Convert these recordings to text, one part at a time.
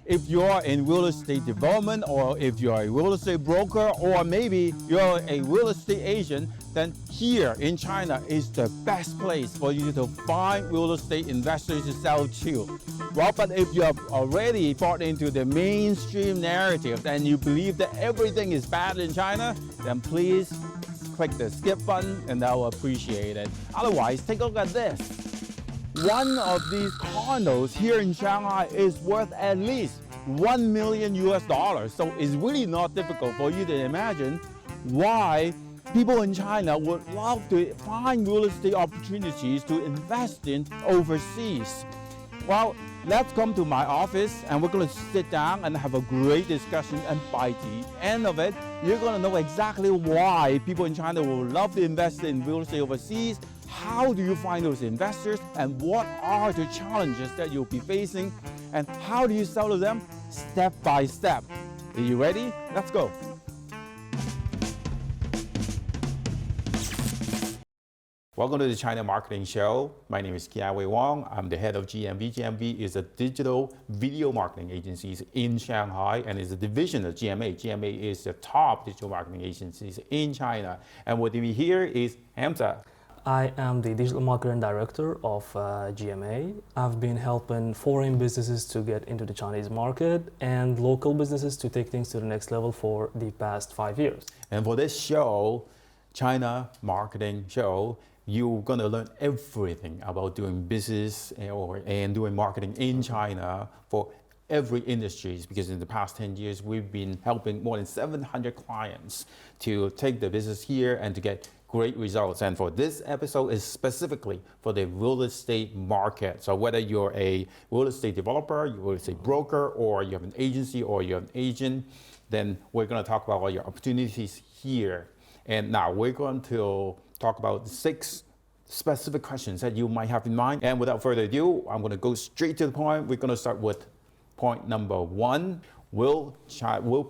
if you're in real estate development, or if you're a real estate broker, or maybe you're a real estate agent, then here in China is the best place for you to find real estate investors to sell to. Well, but if you have already bought into the mainstream narrative and you believe that everything is bad in China, then please click the skip button and I will appreciate it. Otherwise, take a look at this. One of these condos here in Shanghai is worth at least $1 million US. So it's really not difficult for you to imagine why people in China would love to find real estate opportunities to invest in overseas. Well, let's come to my office and we're going to sit down and have a great discussion, and by the end of it, you're going to know exactly why people in China will love to invest in real estate overseas. How do you find those investors, and what are the challenges that you'll be facing, and how do you sell to them step by step? Are you ready? Let's go. Welcome to the China Marketing Show. My name is Kiawei Wang. I'm the head of GMV. GMV is a digital video marketing agency in Shanghai and is a division of GMA. GMA is the top digital marketing agencies in China. And with me here is Hamza. I am the Digital Marketing Director of GMA. I've been helping foreign businesses to get into the Chinese market and local businesses to take things to the next level for the past 5 years. And for this show, China Marketing Show, you're going to learn everything about doing business and doing marketing in China for every industry, because in the past 10 years, we've been helping more than 700 clients to take the business here and to get great results. And for this episode is specifically for the real estate market. So whether you're a real estate developer, you're a real estate broker, or you have an agency or you're an agent, then we're going to talk about all your opportunities here. And now we're going to talk about 6 specific questions that you might have in mind. And without further ado, I'm going to go straight to the point. We're going to start with point number 1. Will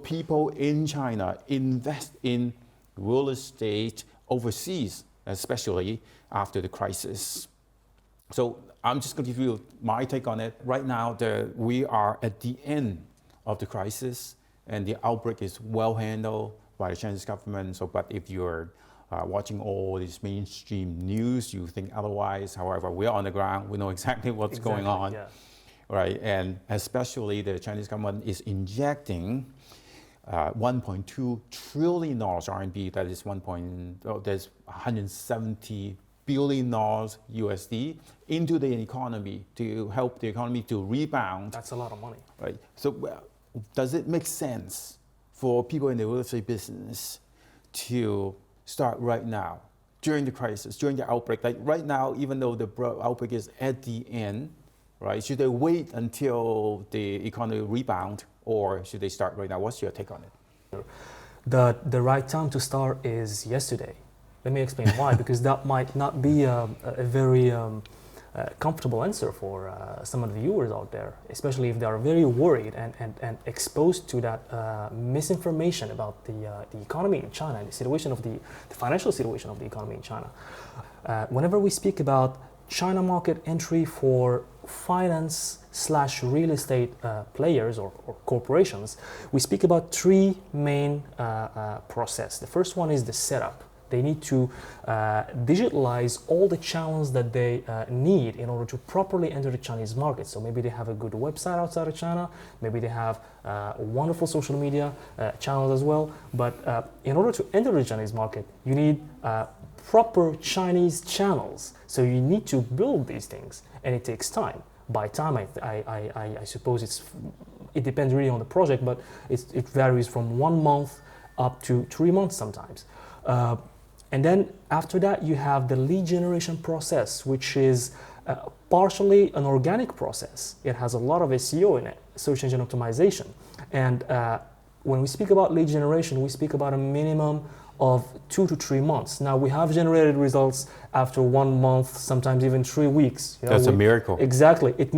people in China invest in real estate overseas, especially after the crisis? So I'm just going to give you my take on it. Right now, we are at the end of the crisis and the outbreak is well handled by the Chinese government. So, but if you're watching all this mainstream news, you think otherwise. However, we're on the ground. We know exactly what's going on, yeah. Right? And especially the Chinese government is injecting $1.2 trillion RMB. That is there's 170 billion dollars USD into the economy to help the economy to rebound. That's a lot of money, right? So, does it make sense for people in the real estate business to start right now, during the crisis, during the outbreak? Like right now, even though the outbreak is at the end, right? Should they wait until the economy rebound, or should they start right now? What's your take on it? The right time to start is yesterday. Let me explain why, because that might not be a very comfortable answer for some of the viewers out there, especially if they are very worried and exposed to that misinformation about the economy in China and the situation of the financial situation of the economy in China. Whenever we speak about China market entry for finance/real estate players or corporations, we speak about 3 main process. The first one is the setup. They need to digitalize all the channels that they need in order to properly enter the Chinese market. So maybe they have a good website outside of China, maybe they have wonderful social media channels as well. But in order to enter the Chinese market, you need proper Chinese channels. So you need to build these things, and it takes time. By time, I suppose it depends really on the project, but it varies from 1 month up to 3 months sometimes. And then after that, you have the lead generation process, which is partially an organic process. It has a lot of SEO in it, search engine optimization. And when we speak about lead generation, we speak about a minimum of 2 to 3 months. Now, we have generated results after 1 month, sometimes even 3 weeks. That's a miracle. Exactly. It's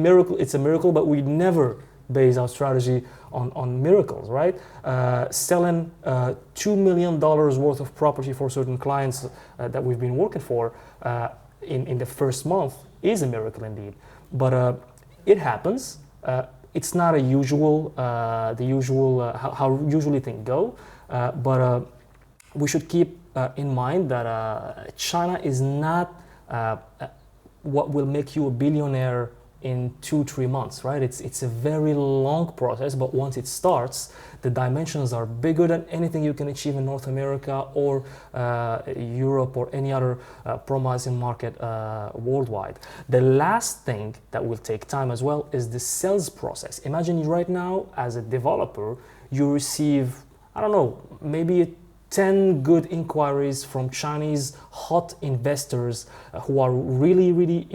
a miracle, but we never base our strategy on miracles, right? Selling $2 million worth of property for certain clients that we've been working for in the first month is a miracle indeed. But it happens. it's not a usual, how usually things go, but we should keep in mind that China is not what will make you a billionaire in 2-3 months, right? It's a very long process, but once it starts, the dimensions are bigger than anything you can achieve in North America or Europe or any other promising market worldwide. The last thing that will take time as well is the sales process. Imagine right now, as a developer, you receive, I don't know, maybe 10 good inquiries from Chinese hot investors who are really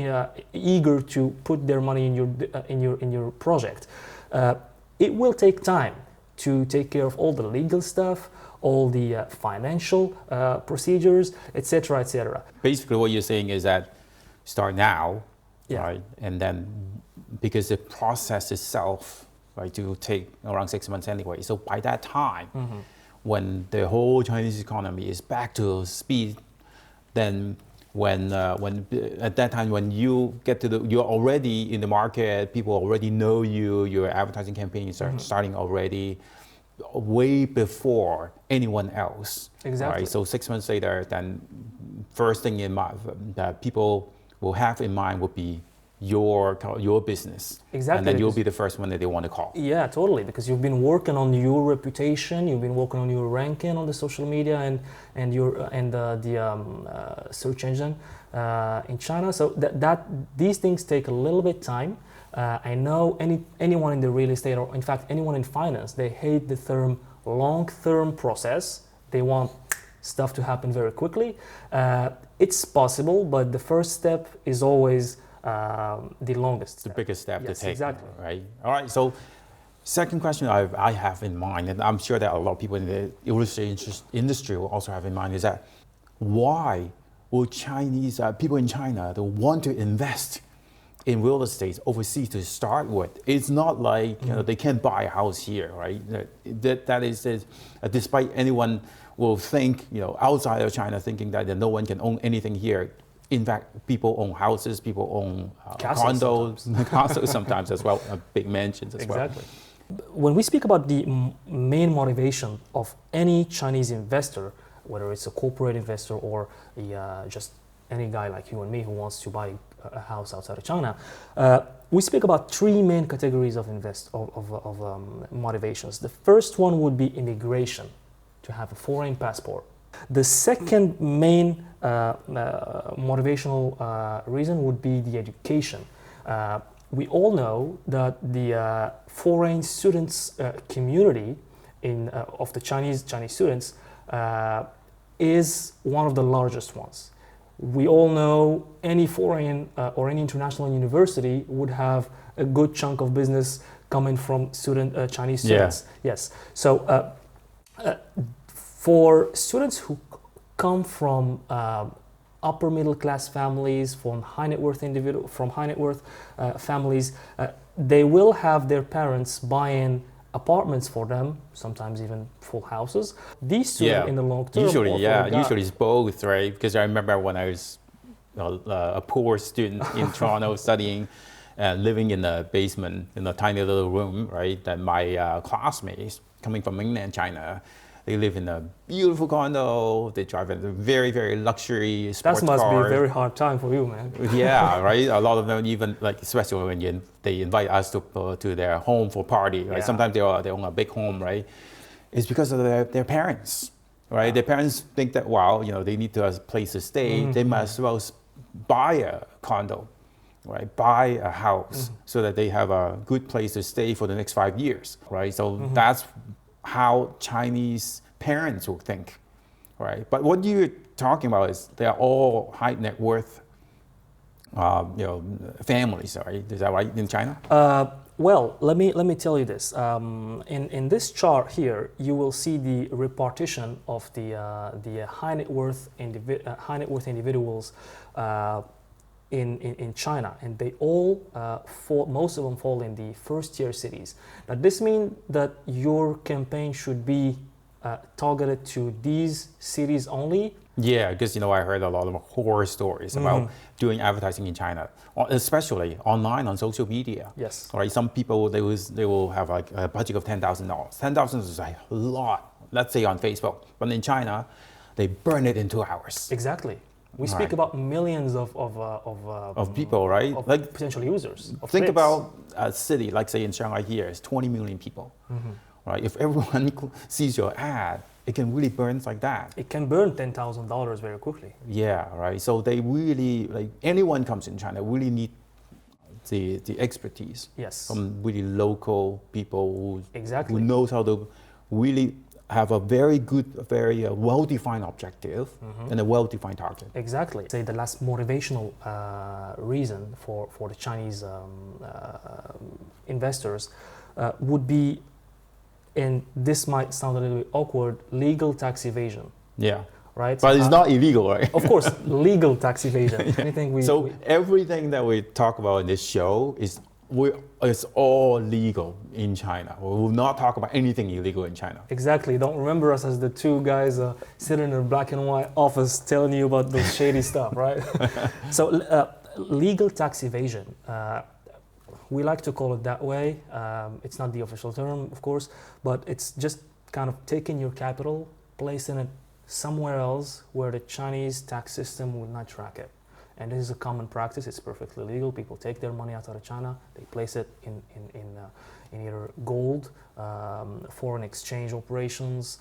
eager to put their money in your project. It will take time to take care of all the legal stuff, all the financial procedures, etc., etc. Basically, what you're saying is that start now, Yeah. right? And then because the process itself, right, to take around 6 months anyway. So by that time, when the whole Chinese economy is back to speed, then when at that time when you get to you're already in the market, people already know you, your advertising campaign is starting already way before anyone else. Exactly. Right? So 6 months later, then first thing in mind that people will have in mind would be your business. Exactly. And then you'll be the first one that they want to call. Yeah, totally. Because you've been working on your reputation, you've been working on your ranking on the social media and the search engine in China. So that these things take a little bit time. I know anyone in the real estate, or in fact anyone in finance, they hate the term long-term process. They want stuff to happen very quickly. It's possible, but the first step is always the longest step. The biggest step to take. Exactly. Right. All right. So, second question I have in mind, and I'm sure that a lot of people in the real estate industry will also have in mind, is that why will Chinese people in China to want to invest in real estate overseas to start with? It's not like they can't buy a house here, right? That is despite anyone will think outside of China thinking that no one can own anything here. In fact, people own houses, people own condos, castles sometimes as well, big mansions as well. Exactly. When we speak about the main motivation of any Chinese investor, whether it's a corporate investor or just any guy like you and me who wants to buy a house outside of China, we speak about three main categories of motivations. The first one would be immigration, to have a foreign passport. The second main motivational reason would be the education. We all know that the foreign students community of the Chinese students is one of the largest ones. We all know any foreign or any international university would have a good chunk of business coming from Chinese students. Yeah. Yes. So for students who come from upper middle class families, from high net worth families, they will have their parents buying apartments for them, sometimes even full houses. These students in the long term. Usually it's both, right? Because I remember when I was a poor student in Toronto studying, living in a basement in a tiny little room, right? That my classmates coming from mainland China, they live in a beautiful condo. They drive a very, very luxury sports car. That must be a very hard time for you, man. Yeah, right. A lot of them even especially when they invite us to their home for party. Right. Yeah. Sometimes they own a big home, right? It's because of their parents, right? Yeah. Their parents think that they need to have a place to stay. They might as well buy a condo, right? Buy a house so that they have a good place to stay for the next 5 years, right? So that's how Chinese parents will think, right? But what you're talking about is they're all high net worth, families, right? Is that right in China? Well, let me tell you this. In this chart here, you will see the repartition of the high net worth individuals in China, and they all most of them fall in the first tier cities. Now this means that your campaign should be targeted to these cities only? Yeah, because I heard a lot of horror stories about doing advertising in China, especially online on social media. Yes. Right, some people they will have like a budget of $10,000. 10,000 is like a lot. Let's say on Facebook, but in China, they burn it in 2 hours. Exactly. We speak Right. about millions of People, right? of Like potential users. Of think clicks. about a city, like say in Shanghai here, it's 20 million people. Right? If everyone sees your ad, it can really burn like that. It can burn $10,000 very quickly. Yeah, right. So they really anyone comes in China really need the expertise Yes. from really local people Exactly. who knows how to really have a very good, very well-defined objective and a well-defined target. Exactly. Say the last motivational reason for the Chinese investors would be, and this might sound a little bit awkward, legal tax evasion, Yeah, right? but it's not illegal, right? Of course, legal tax evasion. Anything we So everything that we talk about in this show is all legal in China. We will not talk about anything illegal in China. exactly. Don't remember us as the two guys sitting in a black and white office telling you about those shady stuff, right? So legal tax evasion. We like to call it that way. It's not the official term, of course, but it's just kind of taking your capital, placing it somewhere else where the Chinese tax system would not track it. And this is a common practice. It's perfectly legal. People take their money out of China, they place it in either gold, foreign exchange operations,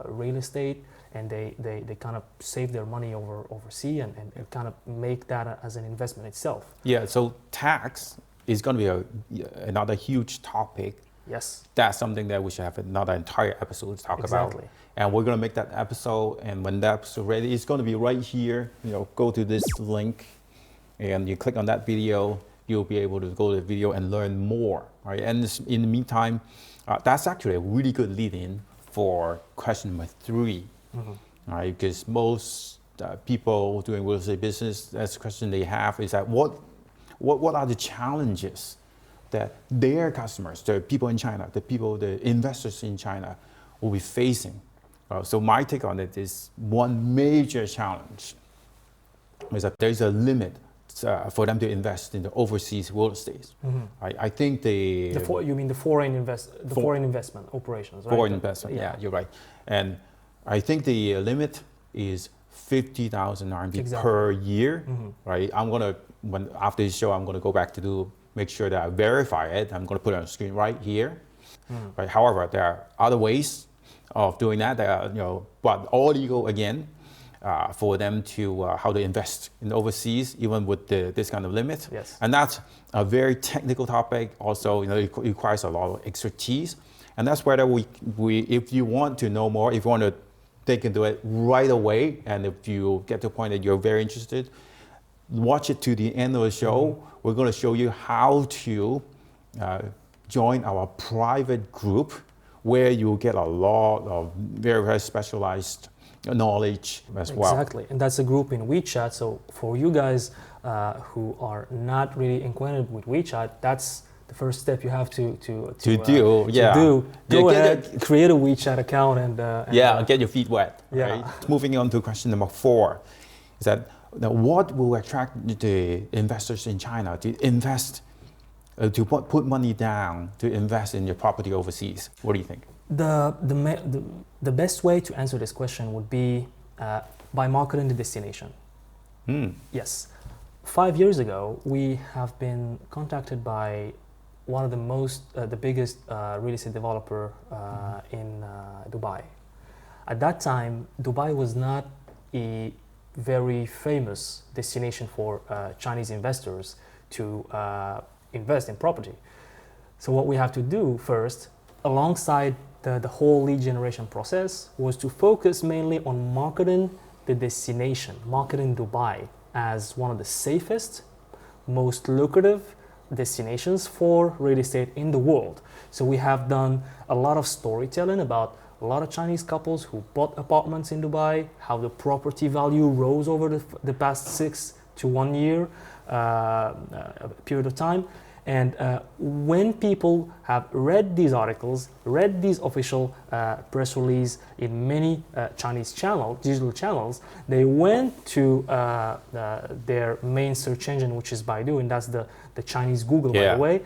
real estate, and they kind of save their money overseas and kind of make that as an investment itself. Yeah, so tax is going to be another huge topic. Yes. That's something that we should have another entire episode to talk Exactly. about. And we're going to make that episode, and when that episode ready, it's going to be right here. Go to this link, and you click on that video. You'll be able to go to the video and learn more. Right? And in the meantime, that's actually a really good lead-in for question number 3. Right? Because most people doing real estate business, that's the question they have is that what are the challenges that their customers, the people in China, the investors in China will be facing? So my take on it is one major challenge is that there's a limit for them to invest in the overseas real estate. I think You mean the foreign investment operations, right? foreign investment, yeah, you're right. And I think the limit is 50,000 RMB Exactly. per year, right? After this show, I'm gonna go back to make sure that I verify it. I'm gonna put it on the screen right here. Right. However, there are other ways of doing that. But all legal again for them to how to invest in overseas, even with this kind of limit. Yes. And that's a very technical topic. Also, it requires a lot of expertise. And that's where we if you want to know more, if you want to dig into it right away, and if you get to the point that you're very interested, watch it to the end of the show. We're going to show you how to join our private group, where you'll get a lot of very, very specialized knowledge as well. Exactly, and that's a group in WeChat. So for you guys who are not really acquainted with WeChat, that's the first step you have to do. Go ahead, create a WeChat account and get your feet wet. Yeah. Right? Moving on to question number 4, is that what will attract the investors in China to invest? To put money down to invest in your property overseas? What do you think? The best way to answer this question would be by marketing the destination. Yes. 5 years ago, we have been contacted by one of the biggest real estate developer in Dubai. At that time, Dubai was not a very famous destination for Chinese investors to invest in property. So what we have to do first, alongside the whole lead generation process, was to focus mainly on marketing the destination, marketing Dubai as one of the safest, most lucrative destinations for real estate in the world. So we have done a lot of storytelling about a lot of Chinese couples who bought apartments in Dubai, how the property value rose over the past 6 to 1 year period of time. And when people have read these articles, read these official press release in many Chinese digital channels, they went to their main search engine, which is Baidu, and that's the Chinese Google, by the way.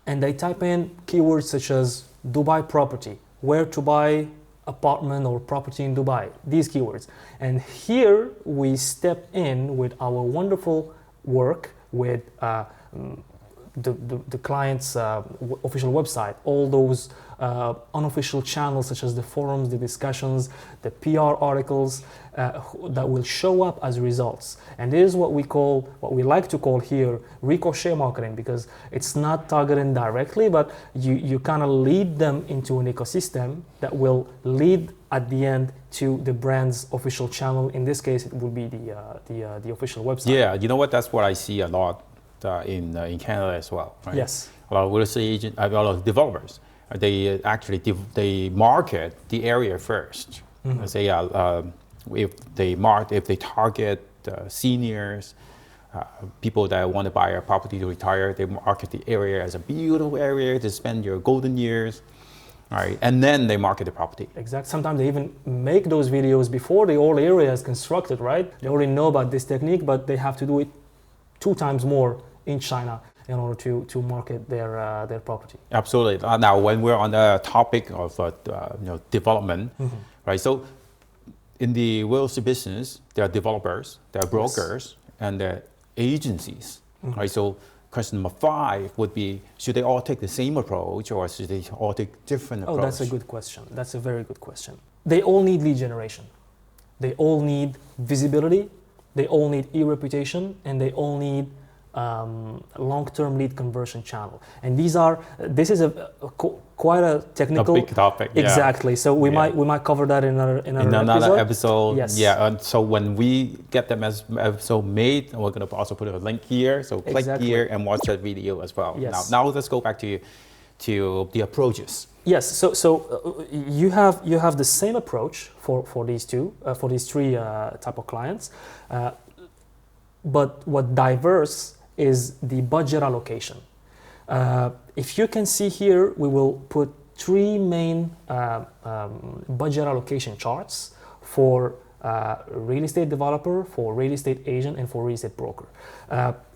And they type in keywords such as Dubai property, where to buy apartment or property in Dubai, these keywords. And here we step in with our wonderful work with the client's official website, all those unofficial channels such as the forums, the discussions, the PR articles that will show up as results. And this is what we like to call here ricochet marketing, because it's not targeting directly, but you kind of lead them into an ecosystem that will lead at the end to the brand's official channel. In this case, it will be the official website. Yeah, you know what? That's what I see a lot in Canada as well, right? Yes. A lot of real estate agents, a lot of developers, they actually they market the area first. Mm-hmm. Say, if they target seniors, people that want to buy a property to retire, they market the area as a beautiful area to spend your golden years. All right, and then they market the property. Exactly. Sometimes they even make those videos before the whole area is constructed, right? They already know about this technique, but they have to do it 2 times more in China in order to market their property. Absolutely. Now, when we're on the topic of development, Mm-hmm. right? So, in the real estate business, there are developers, there are brokers, and there are agencies, Mm-hmm. right? So, question number 5 would be: should they all take the same approach, or should they all take different approach? Oh, that's a good question. That's a very good question. They all need lead generation. They all need visibility. They all need e-reputation, and they all need long-term lead conversion channel. And this is quite a technical, a big topic. Yeah. Exactly. So we might cover that in another episode. Yes. Yeah. And so when we get them as episode made, we're going to also put a link here. So click here and watch that video as well. Yes. Now let's go back to the approaches. Yes. So you have the same approach for these three type of clients, but what diverse is the budget allocation. If you can see here, we will put 3 main budget allocation charts for real estate developer, for real estate agent, and for real estate broker.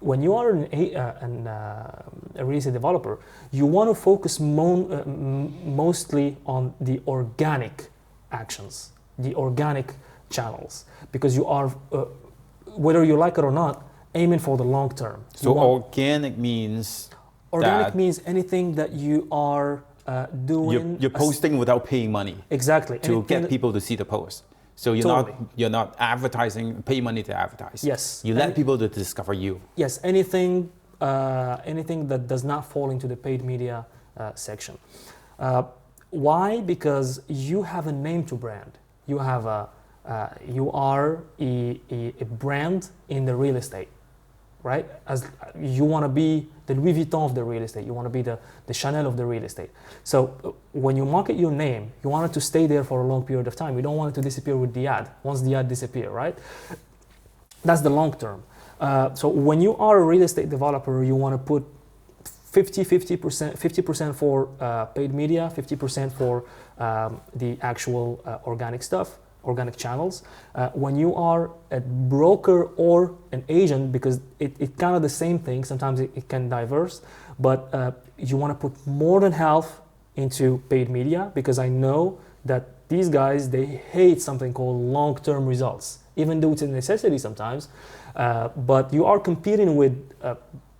When you are a real estate developer, you want to focus mostly on the organic actions, the organic channels, because you are, whether you like it or not, aiming for the long term. So organic means anything that you are doing. You're posting without paying money. Exactly. To get people to see the post. So you're not advertising, pay money to advertise. Yes. You let people to discover you. Yes. Anything that does not fall into the paid media section. Why? Because you have a name to brand. You are a brand in the real estate, right? As you want to be the Louis Vuitton of the real estate, you want to be the Chanel of the real estate. So when you market your name, you want it to stay there for a long period of time. You don't want it to disappear with the ad. Once the ad disappears, right? That's the long term. So when you are a real estate developer, you want to put 50% for paid media, 50% for the actual organic stuff, organic channels. When you are a broker or an agent, because it's kind of the same thing, sometimes it can diverse, but you want to put more than half into paid media, because I know that these guys, they hate something called long-term results, even though it's a necessity sometimes, but you are competing with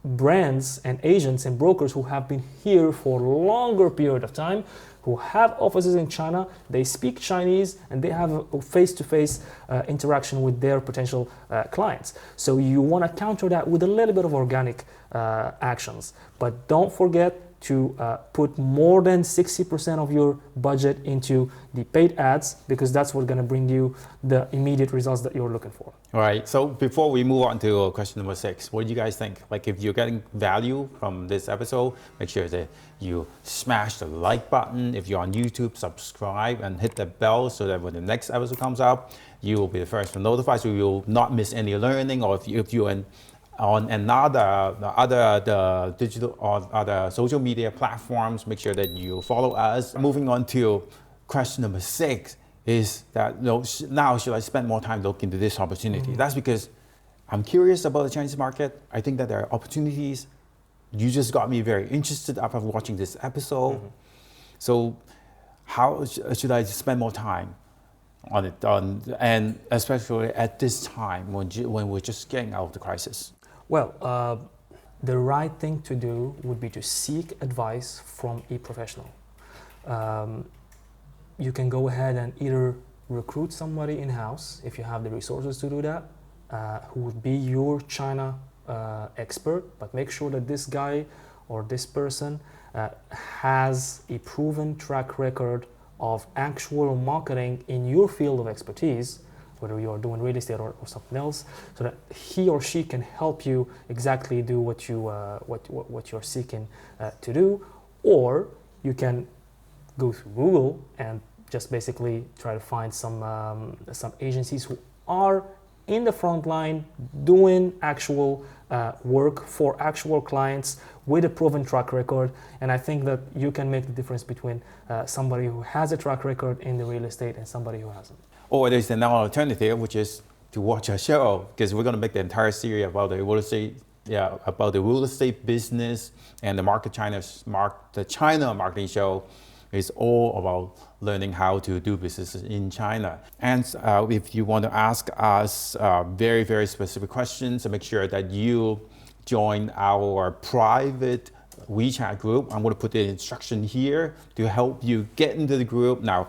brands and agents and brokers who have been here for a longer period of time, who have offices in China, they speak Chinese, and they have a face-to-face interaction with their potential clients. So you want to counter that with a little bit of organic actions. But don't forget to put more than 60% of your budget into the paid ads, because that's what's going to bring you the immediate results that you're looking for. All right, so before we move on to question number 6, what do you guys think? Like, if you're getting value from this episode, make sure that you smash the like button. If you're on YouTube, subscribe and hit the bell so that when the next episode comes out, you will be the first to notify, so you will not miss any learning. Or if you're an on another the digital or other social media platforms. Make sure that you follow us. Moving on to question number 6 is that now should I spend more time looking into this opportunity? That's because I'm curious about the Chinese market. I think that there are opportunities. You just got me very interested after watching this episode. So how should I spend more time on it, and especially at this time when we're just getting out of the crisis? Well, the right thing to do would be to seek advice from a professional. You can go ahead and either recruit somebody in-house if you have the resources to do that, who would be your China expert, but make sure that this guy or this person has a proven track record of actual marketing in your field of expertise, whether you are doing real estate or something else, so that he or she can help you exactly do what you're seeking to do. Or you can go through Google and just basically try to find some agencies who are in the front line doing actual work for actual clients with a proven track record. And I think that you can make the difference between somebody who has a track record in the real estate and somebody who hasn't. Or there's another alternative, which is to watch a show, because we're going to make the entire series about the real estate, about the real estate business and the China marketing show is all about learning how to do business in China. And if you want to ask us very, very specific questions, so make sure that you join our private WeChat group. I'm going to put the instruction here to help you get into the group. Now,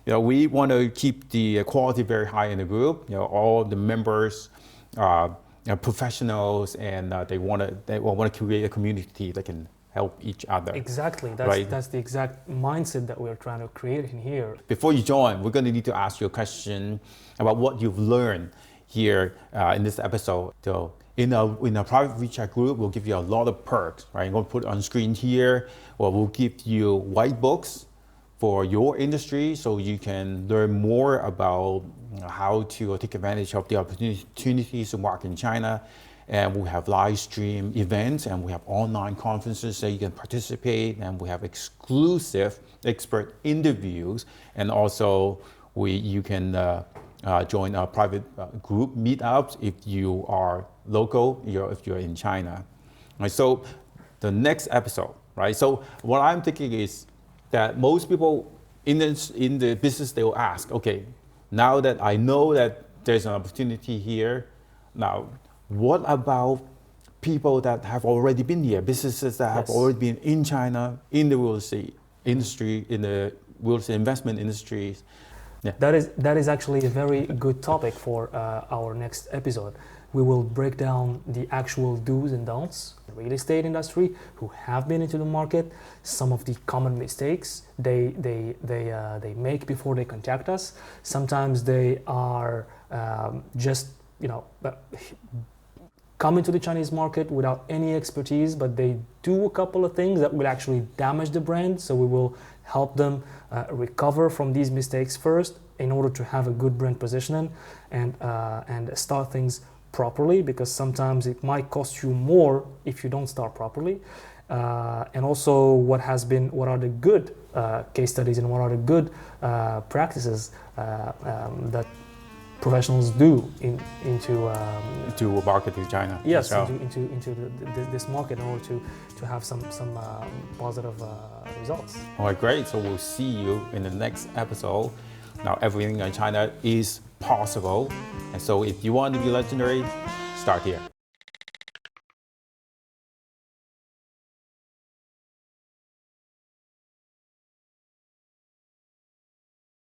we want to keep the quality very high in the group. All the members are professionals, and they want to create a community that can help each other. Exactly. That's the exact mindset that we're trying to create in here. Before you join, we're going to need to ask you a question about what you've learned here in this episode. So in a private WeChat group, we'll give you a lot of perks, right? I'm going to put it on screen here, or we'll give you white books for your industry so you can learn more about how to take advantage of the opportunities to market in China. And we have live stream events, and we have online conferences that you can participate, and we have exclusive expert interviews, and also you can join our private group meetups if you are local, if you're in China. Right, so the next episode, right? So what I'm thinking is that most people in the business, they will ask, okay, now that I know that there's an opportunity here, now what about people that have already been here, businesses that have already been in China, in the real estate industry, in the real estate investment industries? Yeah. That is actually a very good topic for our next episode. We will break down the actual do's and don'ts in the real estate industry who have been into the market, some of the common mistakes they make before they contact us. Sometimes they are just come into the Chinese market without any expertise, but they do a couple of things that will actually damage the brand. So we will help them recover from these mistakes first in order to have a good brand positioning and start things properly, because sometimes it might cost you more if you don't start properly. And also what are the good case studies and what are the good practices that professionals do into market in China. Yes, so into this market in order to have some positive results. All right, great. So we'll see you in the next episode. Now, everything in China is possible. And so if you want to be legendary, start here.